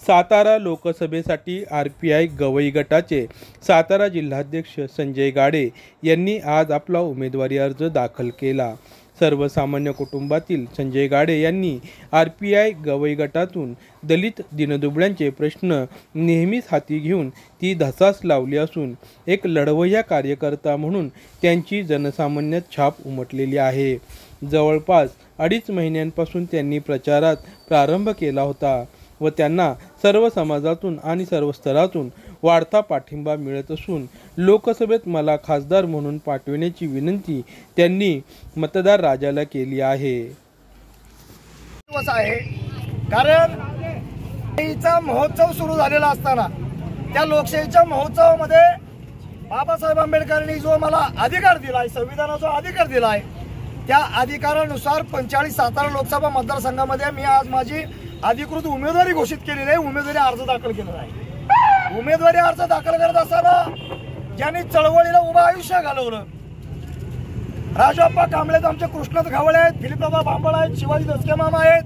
सातारा लोकसभेसाठी RPI गवई गटाचे सातारा जिल्हाध्यक्ष संजय गाडे यांनी आज आपला उमेदवारी अर्ज दाखल केला। सर्वसामान्य कुटुंबातील संजय गाडे यांनी RPI गवई गटातून दलित दिनदुबळ्यांचे प्रश्न नेहमीच हाती घेऊन ती धसास लावली असून एक लढवय्या कार्यकर्ता म्हणून त्यांची जनसामान्यात छाप उमटलेली आहे। जवळपास 2.5 महिन्यांपासून त्यांनी प्रचारात प्रारंभ केला होता व त्यांना सर्व समाजातून आणि सर्व स्तरातून वाढता पाठिंबा मिळत असून लोकसभेत मला खासदार म्हणून पाठविण्याची विनंती त्यांनी मतदार राजाला केली आहे। कारण लोकशाहीचा महोत्सव सुरू झालेला असताना त्या लोकशाहीच्या महोत्सवामध्ये बाबासाहेब आंबेडकरांनी जो मला अधिकार दिलाय, संविधानाचा अधिकार दिलाय, त्या अधिकारानुसार 45 सातारा लोकसभा मतदारसंघामध्ये मी आज माझी अधिकृत उमेदवारी घोषित केलेली आहे। उमेदवारी अर्ज दाखल केलेला आहे। उमेदवारी अर्ज दाखल करत असताना ज्यांनी चळवळीला उभं आयुष्य घालवलं, राजप्पा कांबळे आमचे कृष्णत घावळे आहेत, फिलिपदादा बांबळ आहेत, शिवाजी दसके मामा आहेत,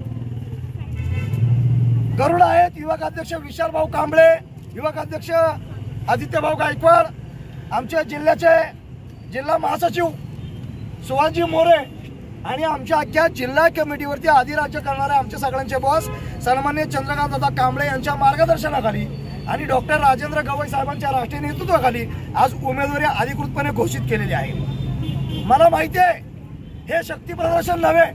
गरुड आहेत, युवक अध्यक्ष विशाल भाऊ कांबळे, युवक अध्यक्ष आदित्य भाऊ गायकवाड, आमच्या जिल्ह्याचे जिल्हा महासचिव सुभाषजी मोरे आणि आमच्या अख्ख्या जिल्हा कमिटीवरती अधिराज्य करणारे आमचे सगळ्यांचे बॉस सन्माननीय चंद्रकांत दादा कांबळे यांच्या मार्गदर्शनाखाली आणि डॉक्टर राजेंद्र गवई साहेबांच्या राष्ट्रीय नेतृत्वाखाली आज उमेदवारी अधिकृतपणे घोषित केलेली आहे। मला माहिती आहे हे शक्ती प्रदर्शन नव्हे,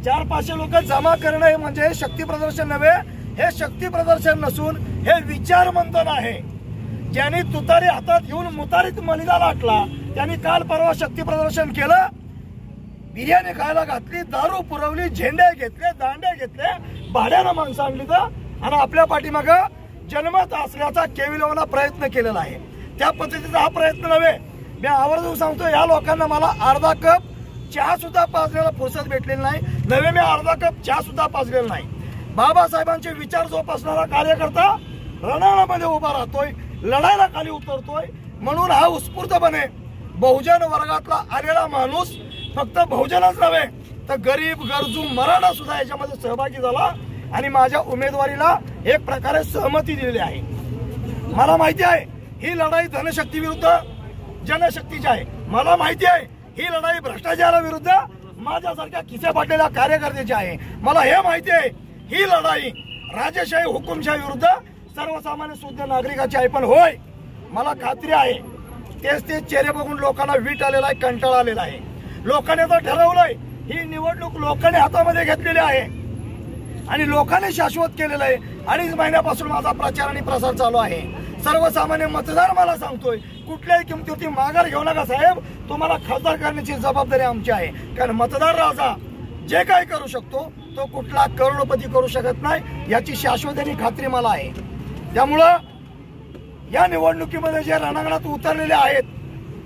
400-500 लोक जमा करणे म्हणजे शक्ती प्रदर्शन नव्हे, हे शक्ती प्रदर्शन नसून हे विचार मंथन आहे। ज्यांनी तुतारी हातात घेऊन मुतारीत मलिदा लाटला त्यांनी काल परवा शक्ती प्रदर्शन केलं, बिर्याणी खायला घातली, दारू पुरवली, झेंडे घेतले, दांडे घेतले, भाड्यानं माणसं आणली आणि आपल्या पाठीमाग जन्मत असल्याचा केविलवाना प्रयत्न केलेला आहे। त्या पद्धतीचा हा प्रयत्न नव्हे। मी आवर्जून सांगतो या लोकांना मला अर्धा कप चहा सुद्धा पाजलेला फुरसत भेटलेली नाही, नव्हे मी अर्धा कप चहा सुद्धा पाजलेला नाही। बाबासाहेबांचे विचार जोपासणारा कार्यकर्ता रणांगणामध्ये उभा राहतोय, लढायला खाली उतरतोय, म्हणून हा उत्स्फूर्तपणे बहुजन वर्गातला आलेला माणूस फक्त बहुजनच नव्हे तर गरीब गरजू मराठा सुद्धा याच्यामध्ये सहभागी झाला आणि माझ्या उमेदवारीला एक प्रकारे सहमती दिलेली आहे। मला माहिती आहे ही लढाई धनशक्ती विरुद्ध जनशक्तीची आहे। मला माहिती आहे ही लढाई भ्रष्टाचाराविरुद्ध माझ्यासारख्या खिसे फाटलेल्या कार्यकर्त्याची आहे। मला हे माहिती आहे ही लढाई राजेशाही हुकुमशाही विरुद्ध सर्वसामान्य शुद्ध नागरिकाची आहे। पण होय, मला खात्री आहे तेच चेहरे बघून लोकांना वीट आलेला आहे, कंटाळा आलेला आहे। लोकांनी तर ठरवलंय ही निवडणूक लोकांनी हातामध्ये घेतलेली आहे आणि लोकांनी शाश्वत केलेलं आहे। 2.5 महिन्यापासून माझा प्रचार आणि प्रसार चालू आहे। सर्वसामान्य मतदार मला सांगतोय कुठल्याही किमतीवरती माघार घेऊ नका साहेब, तुम्हाला खासदार करण्याची जबाबदारी आमची आहे। कारण मतदार राजा जे काही करू शकतो तो कुठला करोडपती करू शकत नाही याची शाश्वत आणि खात्री मला आहे। त्यामुळं या निवडणुकीमध्ये जे रणांगणात उतरलेले आहेत,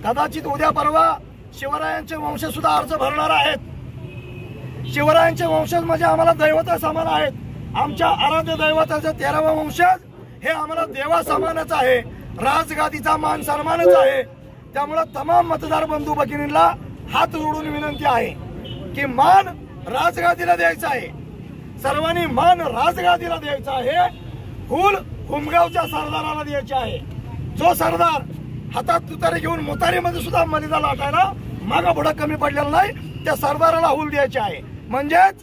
कदाचित उद्या परवा शिवरायांचे वंशज सुद्धा अर्ज भरणार आहेत। शिवरायांचे वंशज म्हणजे आम्हाला दैवता समान आहेत। आमच्या आराध्य दैवताचे 13वा वंशज हे आम्हाला देवा समानच आहे, राजगादीचा मान सन्मानच आहे। त्यामुळे तमाम मतदार बंधू भगिनींना हात जोडून विनंती आहे की मान राजगादीला द्यायचा आहे, सर्वांनी मान राजगादीला द्यायचा आहे। फूल हुमगावच्या सरदाराला द्यायचे आहे। जो सरदार हातात तुतारी घेऊन मुतारीमध्ये सुद्धा मलिदा लाटायला मागा पुढे कमी पडलेला नाही, त्या सरदाराला हुल द्यायचे आहे। म्हणजेच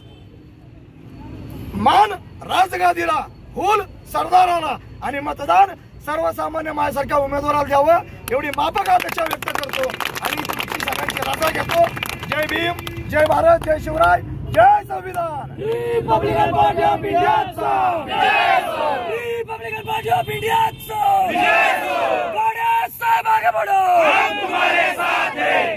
मान राजगादीला, हुल सरदाराला आणि मतदान सर्वसामान्य माझ्यासारख्या उमेदवाराला द्यावं एवढी माफक अपेक्षा व्यक्त करतो आणि तुमची सगळ्यांची रजा घेतो। जय भीम, जय भारत, जय शिवराय, जय संविधान। रिपब्लिकन पार्टी ऑफ इंडियाचा रिपब्लिकन पार्टी ऑफ इंडियाचा गाडे साहेब आगे बढ़ो, हम तुम्हारे साथ हैं।